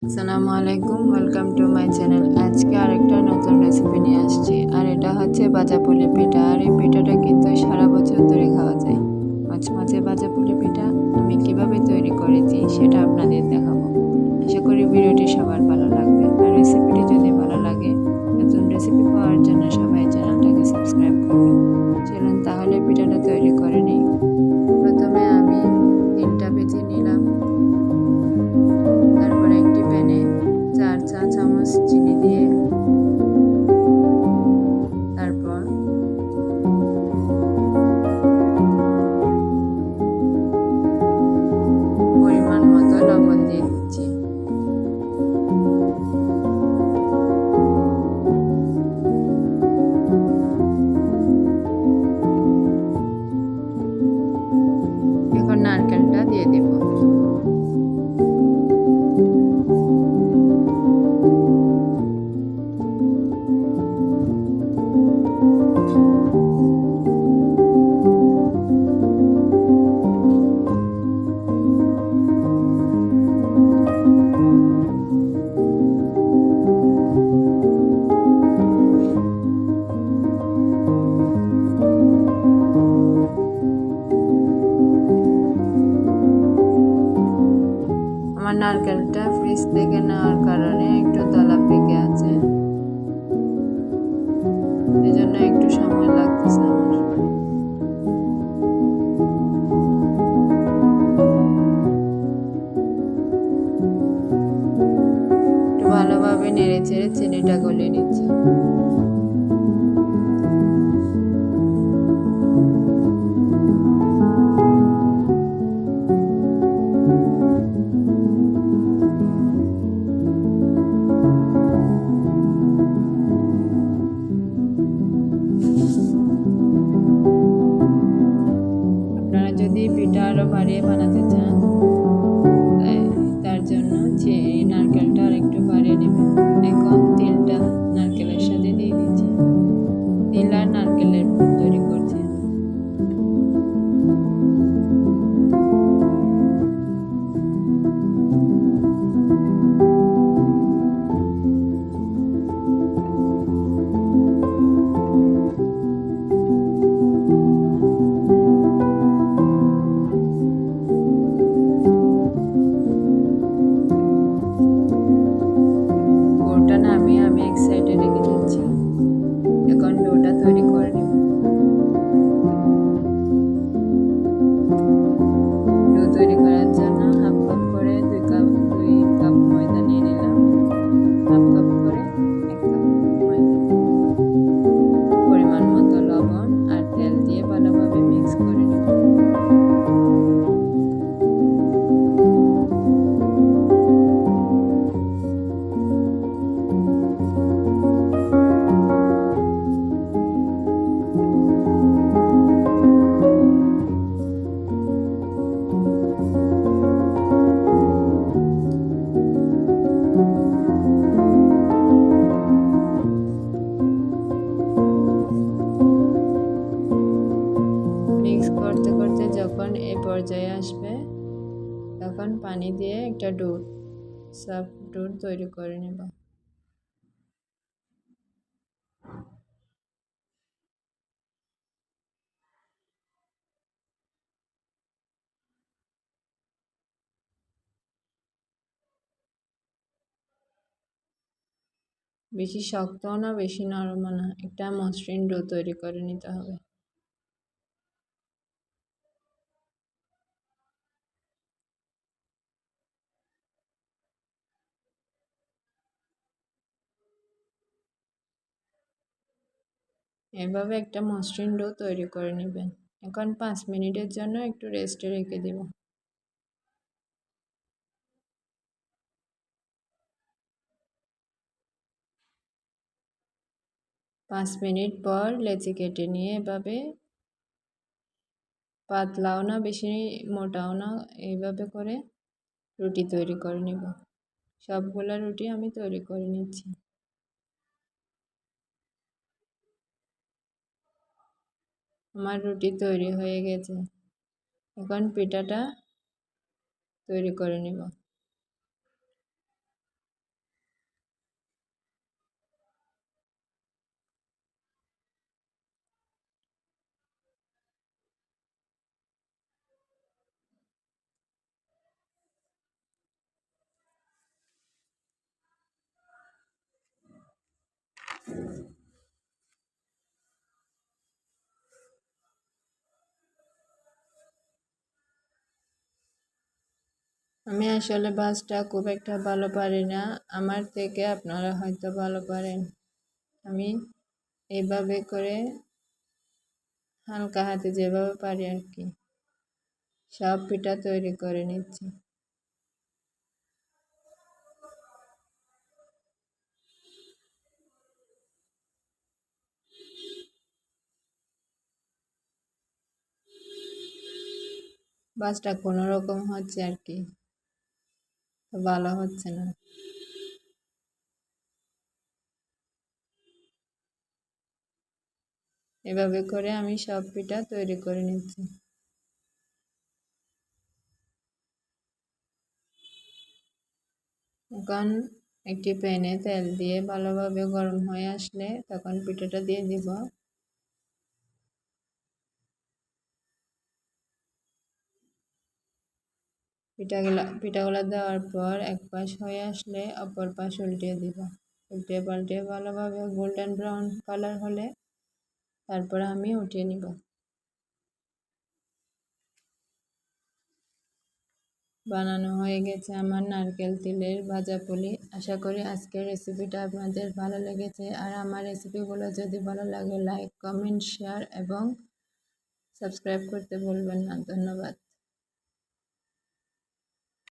আসসালামু আলাইকুম, welcome to my channel. আজকে আরেকটা নতুন রেসিপি নিয়ে আসছি, আর এটা হচ্ছে ভাজাপুলি পিঠা। আর এই পিঠাটা কিন্তু সারা বছর ধরে খাওয়া যায়। মচমচে ভাজাপুলি পিঠা আমি কিভাবে তৈরি করেছি সেটা আপনাদের দেখাবো। আশা করি ভিডিওটি সবার ভালো লাগবে। আর রেসিপিটি যদি ভালো লাগে, নতুন রেসিপি পাওয়ার জন্য সবাই চ্যানেলটাকে সাবস্ক্রাইব করবেন। চলুন তাহলে পিঠাটা তৈরি করে নিই। প্রথমে আমি 3টা ভেজে নিলাম। তারপরে একটি প্যানে 4 চা চামচ চিনি দিয়ে তারপর পরিমাণ মতো লবণ দিয়ে দিচ্ছি। এখন নারকেলটা দিয়ে দেব। আমার নারকেলটা ফ্রিজ থেকে নেওয়ার কারণে একটু দলা পেকে আছে, এজন্য একটু সময় লাগতেছে আমার। একটু ভালোভাবে নেড়ে চেড়ে চিনিটা গলিয়ে নিচ্ছি। আপনারা যদি পিঠা আরো বাড়িয়ে বানাতে চান, তার জন্য এই নারকেলটা আর একটু বাড়িয়ে নেবেন। এখন তিলটা নারকেলের সাথে দিয়ে দিচ্ছি। তিল আর নারকেলের পুর তৈরি করছি। পুরটা নামিয়ে আমি এক সাইডে রেখে দিচ্ছি। এখন ডোটা তৈরি করে নেব। ডো তৈরি করার জন্য হাফ কাপ করে 2 কাপ ময়দা নিয়ে নিলাম। হাফ কাপ করে 1 কাপ ময়দা, পরিমাণ মতো লবণ আর তেল দিয়ে ভালোভাবে মিক্স করে নেব। মিক্স করতে করতে যখন এই পর্যায়ে আসবে, তখন পানি দিয়ে একটা সফট ডো তৈরি করে নেব। বেশি শক্তও না, বেশি নরমও না, একটা মসৃণ ডো তৈরি করে নিতে হবে। এভাবে একটা মসৃণ ডো তৈরি করে নেবেন। এখন 5 মিনিটের জন্য একটু রেস্টে রেখে দেব। 5 মিনিট পর লেচি কেটে নিয়ে এভাবে, পাতলাও না বেশি মোটাও না, এইভাবে করে রুটি তৈরি করে নেব। সবগুলা রুটি আমি তৈরি করে নিচ্ছি। আমার রুটি তৈরি হয়ে গেছে। এখন পিঠাটা তৈরি করে নেব। আমি আসলে ভাজটা খুব একটা ভালো পারি না, আমার থেকে আপনারা হয়তো ভালো পারেন। আমি এইভাবে করে হালকা হাতে যেভাবে পারি আর কি সব পিঠা তৈরি করে নিচ্ছি। ভাজটা কোনো রকম হচ্ছে আর কি, ভালো হচ্ছে না। এভাবে করে আমি সব পিঠা তৈরি করে নিচ্ছি। এখন একটি প্যানে তেল দিয়ে ভালোভাবে গরম হয়ে আসলে তখন পিঠাটা দিয়ে দিব। পিঠাগুলা দেওয়ার পর এক পাশ হয়ে আসলে অপর পাশ উল্টিয়ে দিব। উল্টে পাল্টে ভালোভাবে গোল্ডেন ব্রাউন কালার হলে তারপর আমি উঠিয়ে নিব। বানানো হয়ে গেছে আমার নারকেল তেলের ভাজা পুলি। আশা করি আজকের রেসিপিটা আপনাদের ভালো লেগেছে। আর আমার রেসিপিগুলো যদি ভালো লাগে লাইক, কমেন্ট, শেয়ার এবং সাবস্ক্রাইব করতে ভুলবেন না। ধন্যবাদ।